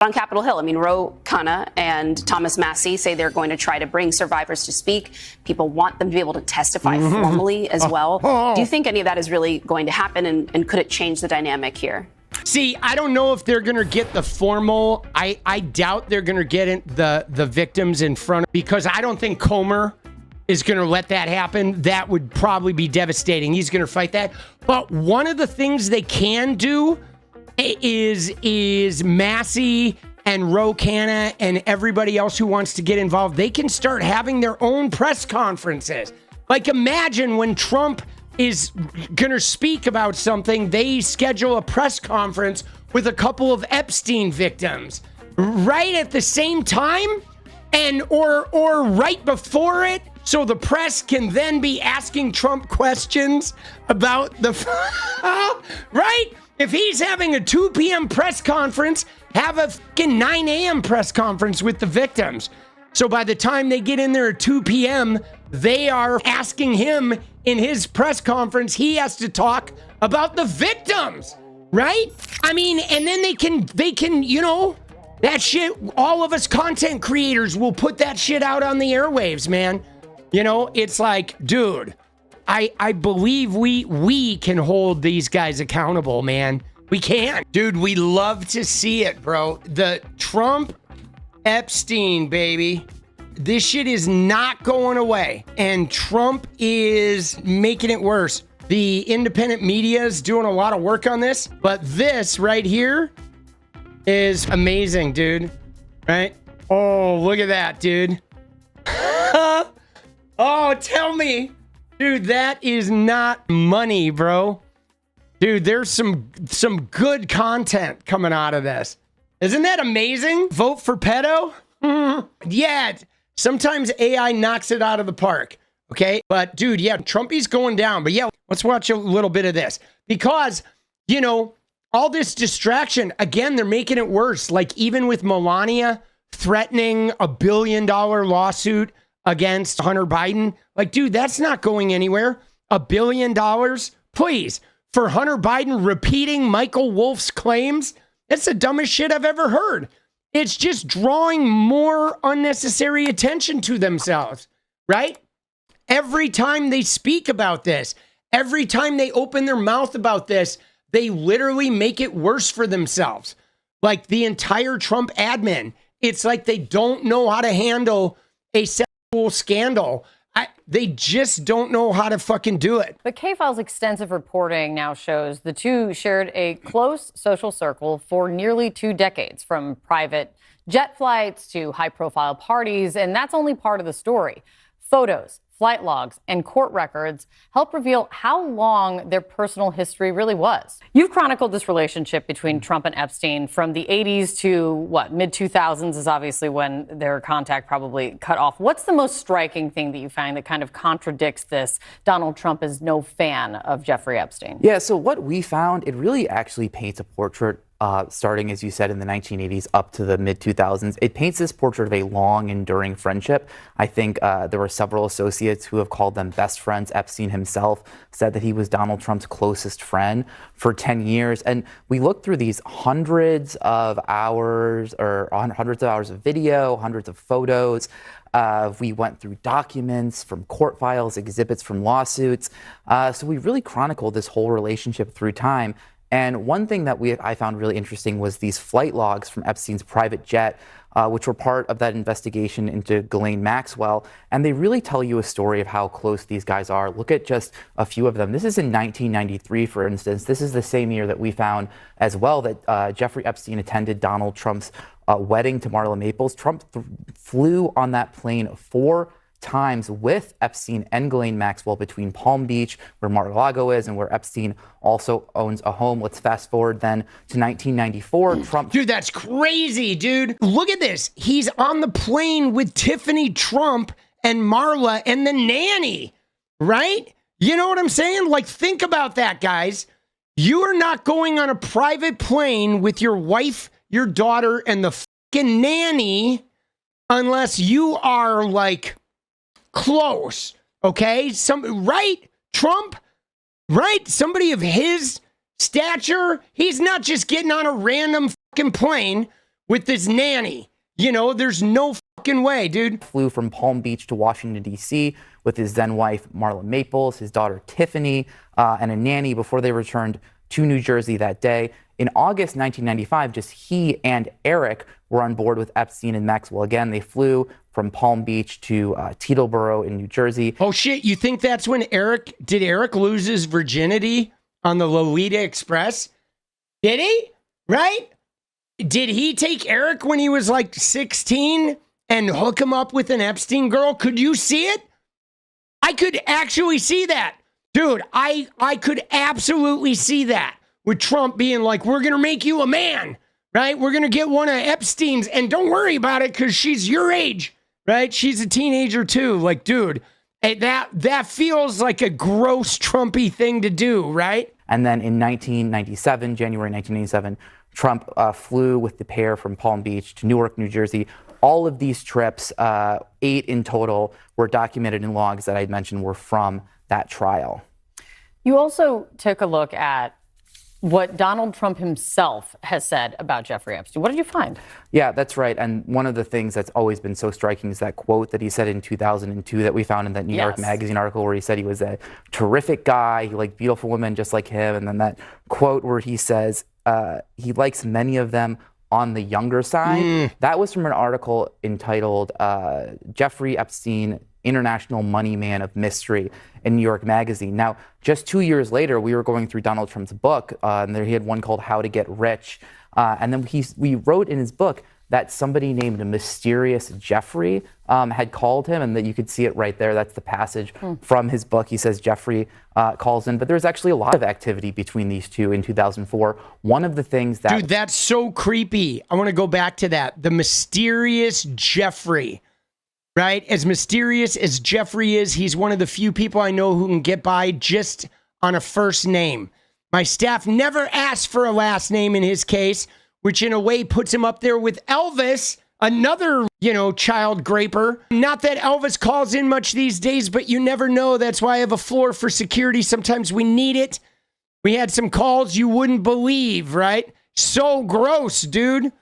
On Capitol Hill, I mean, 𝗏𝗂𝗃 and Thomas Massie say they're going to try to bring survivors to speak. People want them to be able to testify formally as well. Do you think any of that is really going to happen, and could it change the dynamic here? See, I don't know if they're going to get the formal. I doubt they're going to get the victims in front, because I don't think Comer is going to let that happen. That would probably be devastating. He's going to fight that. But one of the things they can do is Massie and 𝗏𝗃 and everybody else who wants to get involved, they can start having their own press conferences. Like, imagine when Trump is going to speak about something, they schedule a press conference with a couple of Epstein victims right at the same time, and or right before it, so the press can then be asking Trump questions about the right? If he's having a 2 p.m. press conference, have a fucking 9 a.m. press conference with the victims. So by the time they get in there at 2 p.m., they are asking him in his press conference, he has to talk about the victims, right? I mean, and then they can, you know, that shit, all of us content creators will put that shit out on the airwaves, man. You know, it's like, dude, I believe we can hold these guys accountable, man. We can. Dude, we love to see it, bro. The Trump Epstein, baby. This shit is not going away. And Trump is making it worse. The independent media is doing a lot of work on this. But this right here is amazing, dude. Right? Oh, look at that, dude. Oh, tell me. Dude, that is not money, bro. Dude, there's some good content coming out of this. Isn't that amazing? Vote for pedo? Yeah, sometimes AI knocks it out of the park, okay? But, dude, yeah, Trumpy's going down. But, yeah, let's watch a little bit of this. Because, you know, all this distraction, again, they're making it worse. Like, even with Melania threatening $1 billion lawsuit against Hunter Biden. Like, dude, that's not going anywhere. $1 billion, please, for Hunter Biden repeating Michael Wolff's claims. That's the dumbest shit I've ever heard. It's just drawing more unnecessary attention to themselves, right? Every time they speak about this, every time they open their mouth about this, they literally make it worse for themselves. Like the entire Trump admin, it's like they don't know how to handle a scandal. They just don't know how to fucking do it. But K-File's extensive reporting now shows the two shared a close social circle for nearly 2 decades, from private jet flights to high-profile parties, and that's only part of the story. Photos, flight logs, and court records help reveal how long their personal history really was. You've chronicled this relationship between Trump and Epstein from the 80s to, mid-2000s is obviously when their contact probably cut off. What's the most striking thing that you find that kind of contradicts this? Donald Trump is no fan of Jeffrey Epstein. Yeah, so what we found, it really actually paints a portrait starting, as you said, in the 1980s up to the mid-2000s. It paints this portrait of a long, enduring friendship. I think there were several associates who have called them best friends. Epstein himself said that he was Donald Trump's closest friend for 10 years. And we looked through these hundreds of hours of video, hundreds of photos. We went through documents from court files, exhibits from lawsuits. So we really chronicled this whole relationship through time. And one thing that I found really interesting was these flight logs from Epstein's private jet, which were part of that investigation into Ghislaine Maxwell. And they really tell you a story of how close these guys are. Look at just a few of them. This is in 1993, for instance. This is the same year that we found as well that Jeffrey Epstein attended Donald Trump's wedding to Marla Maples. Trump flew on that plane 4 times with Epstein and Ghislaine Maxwell between Palm Beach, where Mar-a-Lago is, and where Epstein also owns a home. Let's fast forward then to 1994. Trump. Dude, that's crazy, dude. Look at this. He's on the plane with Tiffany Trump and Marla and the nanny, right? You know what I'm saying? Like, think about that, guys. You are not going on a private plane with your wife, your daughter, and the fucking nanny unless you are, like, close, okay? Right? Trump, right? Somebody of his stature, he's not just getting on a random fucking plane with this nanny. You know, there's no fucking way, dude. Flew from Palm Beach to Washington, D.C. with his then wife, Marla Maples, his daughter, Tiffany, and a nanny before they returned to New Jersey that day. In August 1995, just he and Eric were on board with Epstein and Maxwell again. They flew from Palm Beach to Teterboro in New Jersey. Oh, shit. You think that's when did Eric lose his virginity on the Lolita Express? Did he? Right? Did he take Eric when he was like 16 and hook him up with an Epstein girl? Could you see it? I could actually see that. Dude, I could absolutely see that with Trump being like, we're going to make you a man, right? We're going to get one of Epstein's and don't worry about it because she's your age, right? She's a teenager too. Like, dude, that feels like a gross Trumpy thing to do, right? And then in January 1997, Trump flew with the pair from Palm Beach to Newark, New Jersey. All of these trips, 8 in total, were documented in logs that I mentioned were from that trial. You also took a look at what Donald Trump himself has said about Jeffrey Epstein. What did you find? Yeah, that's right. And one of the things that's always been so striking is that quote that he said in 2002 that we found in that New York Magazine article where he said he was a terrific guy, he liked beautiful women just like him. And then that quote where he says he likes many of them on the younger side. That was from an article entitled Jeffrey Epstein, International Money Man of Mystery in New York Magazine. Now, just 2 years later, we were going through Donald Trump's book, and there he had one called How to Get Rich. And then we wrote in his book that somebody named Mysterious Jeffrey had called him, and that you could see it right there. That's the passage from his book. He says Jeffrey calls in, but there's actually a lot of activity between these two in 2004. One of the things that... Dude, that's so creepy. I want to go back to that. The Mysterious Jeffrey. Right? As mysterious as Jeffrey is, he's one of the few people I know who can get by just on a first name. My staff never asked for a last name in his case, which in a way puts him up there with Elvis, another, child graper. Not that Elvis calls in much these days, but you never know. That's why I have a floor for security. Sometimes we need it. We had some calls you wouldn't believe, right? So gross, dude.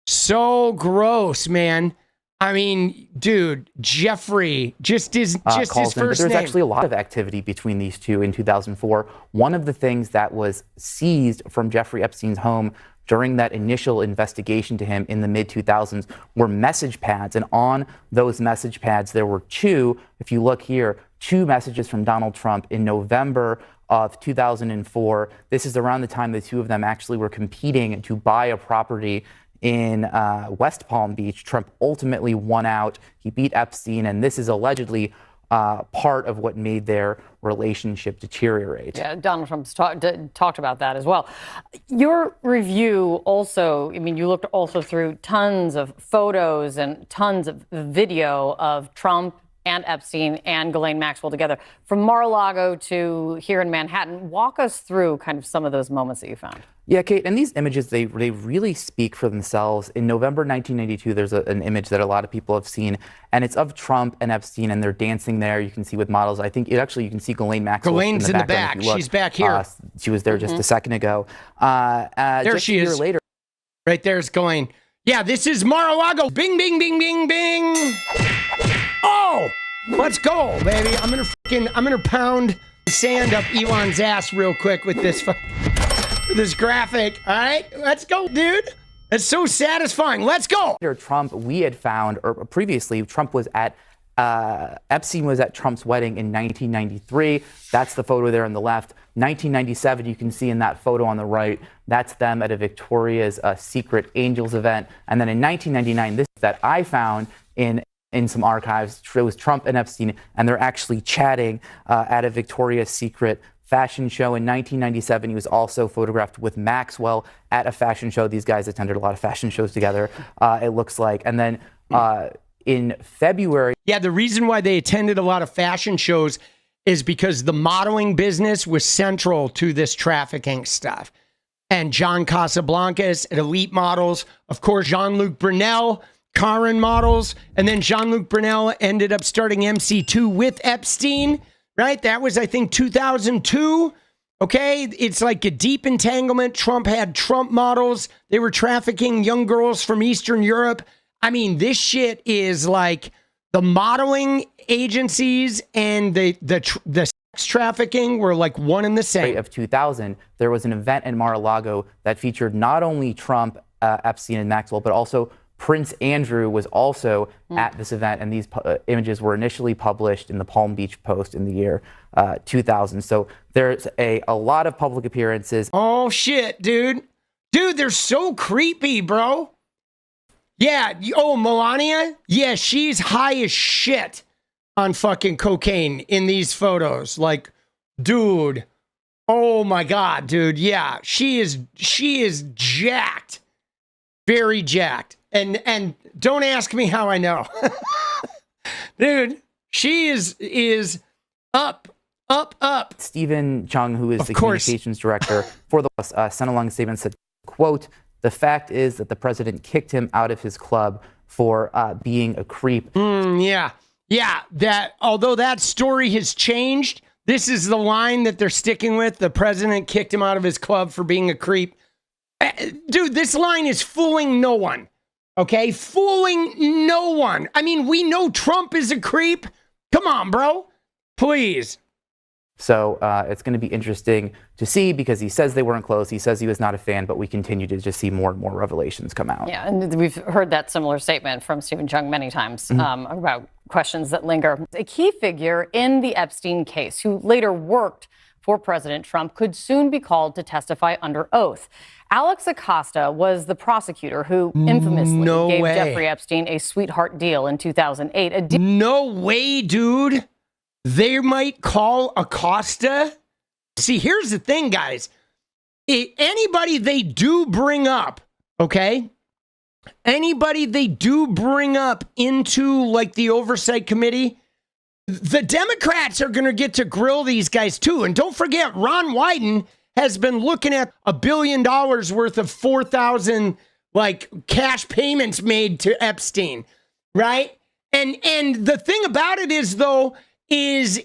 So gross, man. I mean, dude, Jeffrey just his first name. But there's actually a lot of activity between these two in 2004. One of the things that was seized from Jeffrey Epstein's home during that initial investigation to him in the mid-2000s were message pads. And on those message pads, there were two, if you look here, two messages from Donald Trump in November of 2004. This is around the time the two of them actually were competing to buy a property in West Palm Beach. Trump ultimately won out. He beat Epstein, and this is allegedly part of what made their relationship deteriorate. Yeah, Donald Trump's talked about that as well. Your review also, you looked also through tons of photos and tons of video of Trump and Epstein and Ghislaine Maxwell together from Mar-a-Lago to here in Manhattan. Walk us through kind of some of those moments that you found. Yeah, Kate, and these images, they really speak for themselves. In November 1992, there's an image that a lot of people have seen, and it's of Trump and Epstein, and they're dancing there. You can see with models. I think you can see Ghislaine Maxwell. Ghislaine's in the back. She's back here. She was there just a second ago. There just she a year is. Later. Right there's Ghislaine. Yeah, this is Mar-a-Lago. Bing, bing, bing, bing, bing. Oh, let's go, baby. I'm gonna pound sand up Elon's ass real quick with this graphic. All right, let's go, dude. It's so satisfying. Let's go. Trump, we had found, or previously, Trump was at Epstein was at Trump's wedding in 1993. That's the photo there on the left. 1997, you can see in that photo on the right, that's them at a Victoria's Secret Angels event. And then in 1999, this that I found in some archives shows Trump and Epstein, and they're actually chatting at a Victoria's Secret fashion show. In 1997, he was also photographed with Maxwell at a fashion show. These guys attended a lot of fashion shows together, it looks like. And then in February... Yeah, the reason why they attended a lot of fashion shows is because the modeling business was central to this trafficking stuff. And John Casablancas at Elite Models, of course, Jean-Luc Brunel, Karen Models, and then Jean-Luc Brunel ended up starting MC2 with Epstein, right? That was, I think, 2002. Okay, it's like a deep entanglement. Trump had Trump models. They were trafficking young girls from Eastern Europe. I mean, this shit is like the modeling agencies and the sex trafficking were like one and the same. Of 2000, there was an event in Mar-a-Lago that featured not only Trump, Epstein, and Maxwell, but also Prince Andrew was also at this event, and these images were initially published in the Palm Beach Post in the year 2000. So there's a lot of public appearances. Oh, shit, dude. Dude, they're so creepy, bro. Yeah. Oh, Melania? Yeah, she's high as shit on fucking cocaine in these photos. Like, dude. Oh, my God, dude. Yeah, she is jacked. Very jacked. And don't ask me how I know. Dude, she is up. Stephen Chung, who is the communications director for the sent along a statement, said, quote, "The fact is that the president kicked him out of his club for being a creep." Yeah. That although that story has changed, this is the line that they're sticking with. The president kicked him out of his club for being a creep. Dude, this line is fooling no one. Okay, fooling no one. I mean, we know Trump is a creep. Come on, bro. Please. So it's going to be interesting to see because he says they weren't close. He says he was not a fan, but we continue to just see more and more revelations come out. Yeah, and we've heard that similar statement from Stephen Chung many times about questions that linger. A key figure in the Epstein case, who later worked for President Trump, could soon be called to testify under oath. Alex Acosta was the prosecutor who infamously gave Jeffrey Epstein a sweetheart deal in 2008. No way, dude. They might call Acosta. See, here's the thing, guys. Anybody they do bring up, okay? Anybody they do bring up into like the oversight committee, the Democrats are going to get to grill these guys too. And don't forget, Ron Wyden has been looking at $1 billion worth of 4,000 like cash payments made to Epstein, right? And the thing about it is, though, is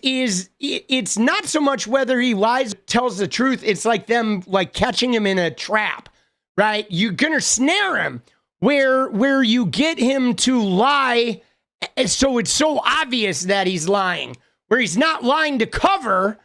it's not so much whether he lies or tells the truth. It's like them like catching him in a trap, right? You're gonna snare him where you get him to lie, so it's so obvious that he's lying, where he's not lying to cover,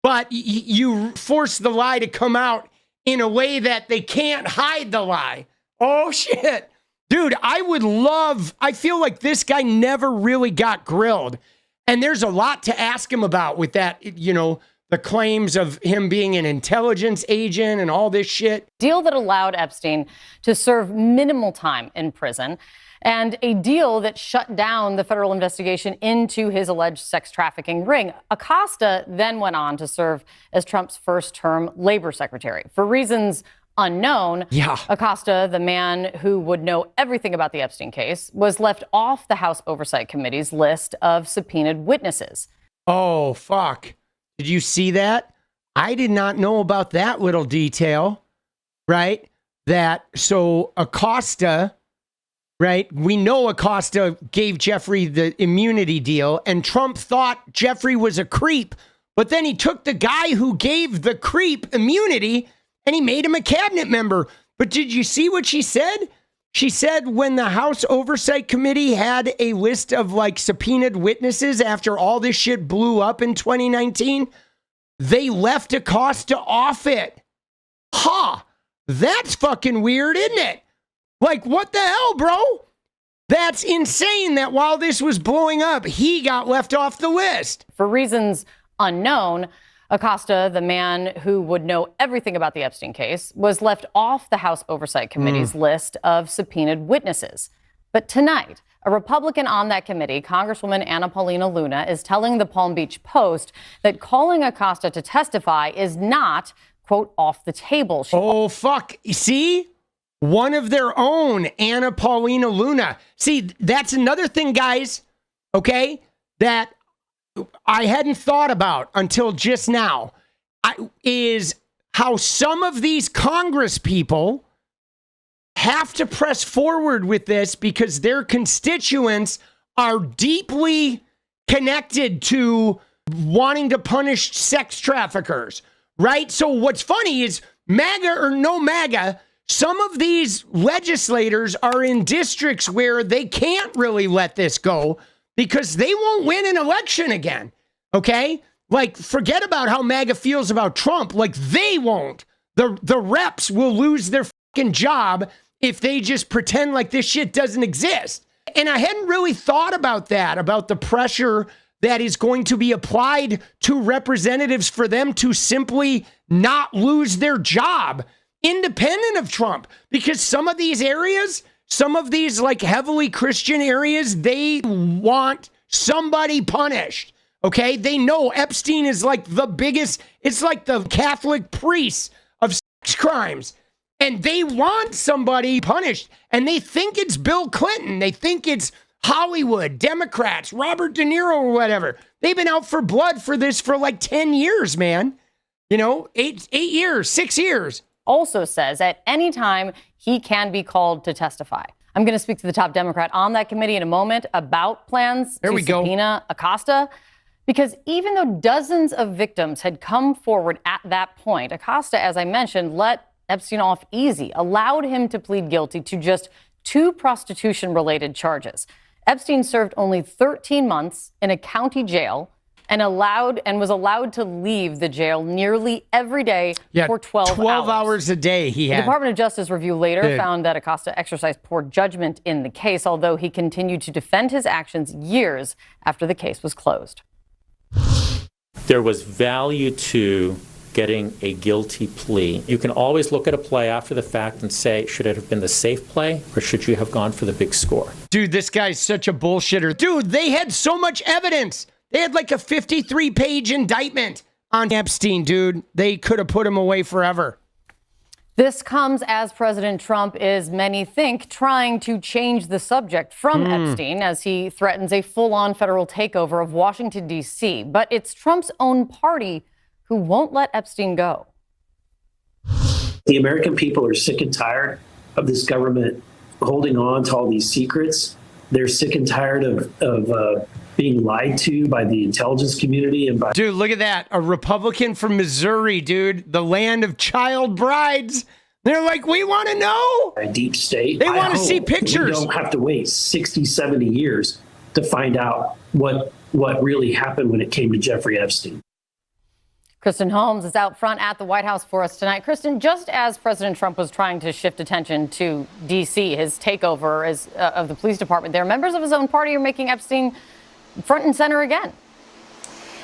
but you force the lie to come out in a way that they can't hide the lie. Oh, shit. Dude, I feel like this guy never really got grilled. And there's a lot to ask him about with that, the claims of him being an intelligence agent and all this shit. Deal that allowed Epstein to serve minimal time in prison, and a deal that shut down the federal investigation into his alleged sex trafficking ring. Acosta then went on to serve as Trump's first-term labor secretary. For reasons unknown, Acosta, the man who would know everything about the Epstein case, was left off the House Oversight Committee's list of subpoenaed witnesses. Oh, fuck. Did you see that? I did not know about that little detail, right? So Acosta, right? We know Acosta gave Jeffrey the immunity deal, and Trump thought Jeffrey was a creep, but then he took the guy who gave the creep immunity and he made him a cabinet member. But did you see what she said? She said when the House Oversight Committee had a list of like subpoenaed witnesses after all this shit blew up in 2019, they left Acosta off it. That's fucking weird, isn't it? Like, what the hell, bro? That's insane that while this was blowing up, he got left off the list. For reasons unknown, Acosta, the man who would know everything about the Epstein case, was left off the House Oversight Committee's list of subpoenaed witnesses. But tonight, a Republican on that committee, Congresswoman Anna Paulina Luna, is telling the Palm Beach Post that calling Acosta to testify is not, quote, off the table. Oh, fuck. See? One of their own, Anna Paulina Luna. See, that's another thing, guys, okay, that I hadn't thought about until just now, is how some of these Congress people have to press forward with this because their constituents are deeply connected to wanting to punish sex traffickers, right? So what's funny is MAGA or no MAGA, some of these legislators are in districts where they can't really let this go because they won't win an election again, okay? Like, forget about how MAGA feels about Trump. Like, they won't. The reps will lose their fucking job if they just pretend like this shit doesn't exist. And I hadn't really thought about that, about the pressure that is going to be applied to representatives for them to simply not lose their job, independent of Trump. Because some of these areas, some of these like heavily Christian areas, they want somebody punished. Okay? They know Epstein is like the biggest, it's like the Catholic priest of sex crimes. And they want somebody punished. And they think it's Bill Clinton. They think it's Hollywood, Democrats, Robert De Niro or whatever. They've been out for blood for this for like 10 years, man. You know, 8 years, 6 years. Also says at any time he can be called to testify. I'm going to speak to the top Democrat on that committee in a moment about plans to subpoena Acosta. Because even though dozens of victims had come forward at that point, Acosta, as I mentioned, let Epstein off easy, allowed him to plead guilty to just 2 prostitution-related charges. Epstein served only 13 months in a county jail and was allowed to leave the jail nearly every day for 12 hours a day he had. The Department of Justice review later found that Acosta exercised poor judgment in the case, although he continued to defend his actions years after the case was closed. There was value to getting a guilty plea. You can always look at a play after the fact and say, should it have been the safe play or should you have gone for the big score? Dude, this guy's such a bullshitter. Dude, they had so much evidence. They had like a 53-page indictment on Epstein, dude. They could have put him away forever. This comes as President Trump is, many think, trying to change the subject from Epstein as he threatens a full-on federal takeover of Washington, D.C. But it's Trump's own party who won't let Epstein go. The American people are sick and tired of this government holding on to all these secrets. They're sick and tired of being lied to by the intelligence community and by... Dude, look at that. A Republican from Missouri, dude. The land of child brides. They're like, we want to know. A deep state. They want to see pictures. We don't have to wait 60, 70 years to find out what really happened when it came to Jeffrey Epstein. Kristen Holmes is out front at the White House for us tonight. Kristen, just as President Trump was trying to shift attention to D.C., his takeover of the police department there, members of his own party are making Epstein front and center again.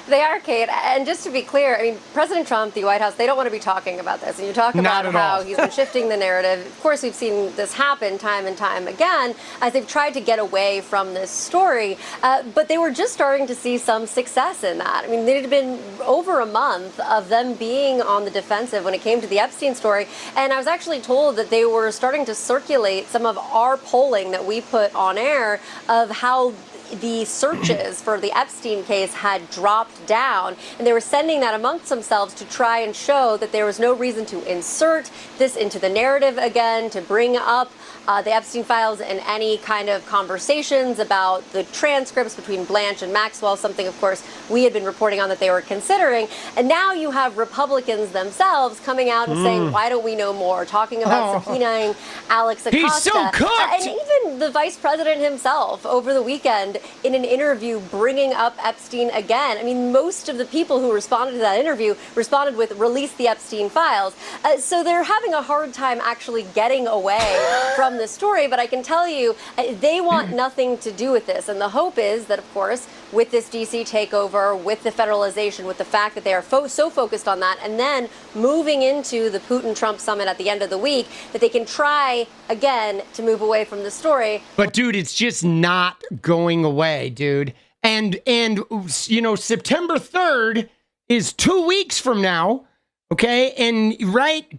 They are, Kate. And just to be clear, I mean, President Trump, the White House, they don't want to be talking about this. And you talk about how he's been shifting the narrative. Of course, we've seen this happen time and time again as they've tried to get away from this story. But they were just starting to see some success in that. I mean, it had been over a month of them being on the defensive when it came to the Epstein story. And I was actually told that they were starting to circulate some of our polling that we put on air of how the searches for the Epstein case had dropped down, and they were sending that amongst themselves to try and show that there was no reason to insert this into the narrative again, to bring up the Epstein files and any kind of conversations about the transcripts between Blanche and Maxwell, something, of course, we had been reporting on that they were considering. And now you have Republicans themselves coming out and saying, why don't we know more? Talking about subpoenaing Alex Acosta. He's so cooked! And even the vice president himself over the weekend in an interview bringing up Epstein again. I mean, most of the people who responded to that interview responded with release the Epstein files. So they're having a hard time actually getting away from this story, but I can tell you they want nothing to do with this. And the hope is that, of course, with this DC takeover, with the federalization, with the fact that they are so focused on that, and then moving into the Putin-Trump summit at the end of the week, that they can try again to move away from the story. But dude, it's just not going away, dude. And you know, September 3rd is 2 weeks from now. Okay, and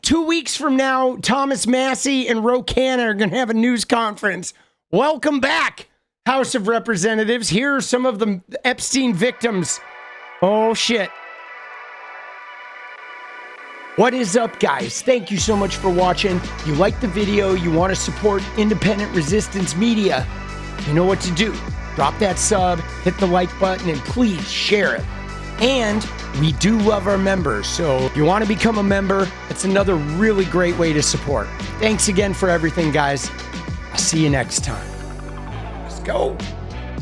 2 weeks from now, Thomas Massie and Ro Khanna are going to have a news conference. Welcome back, House of Representatives. Here are some of the Epstein victims. Oh, shit. What is up, guys? Thank you so much for watching. You like the video, you want to support independent resistance media, you know what to do. Drop that sub, hit the like button, and please share it. And we do love our members. So if you want to become a member, it's another really great way to support. Thanks again for everything, guys. I'll see you next time. Let's go.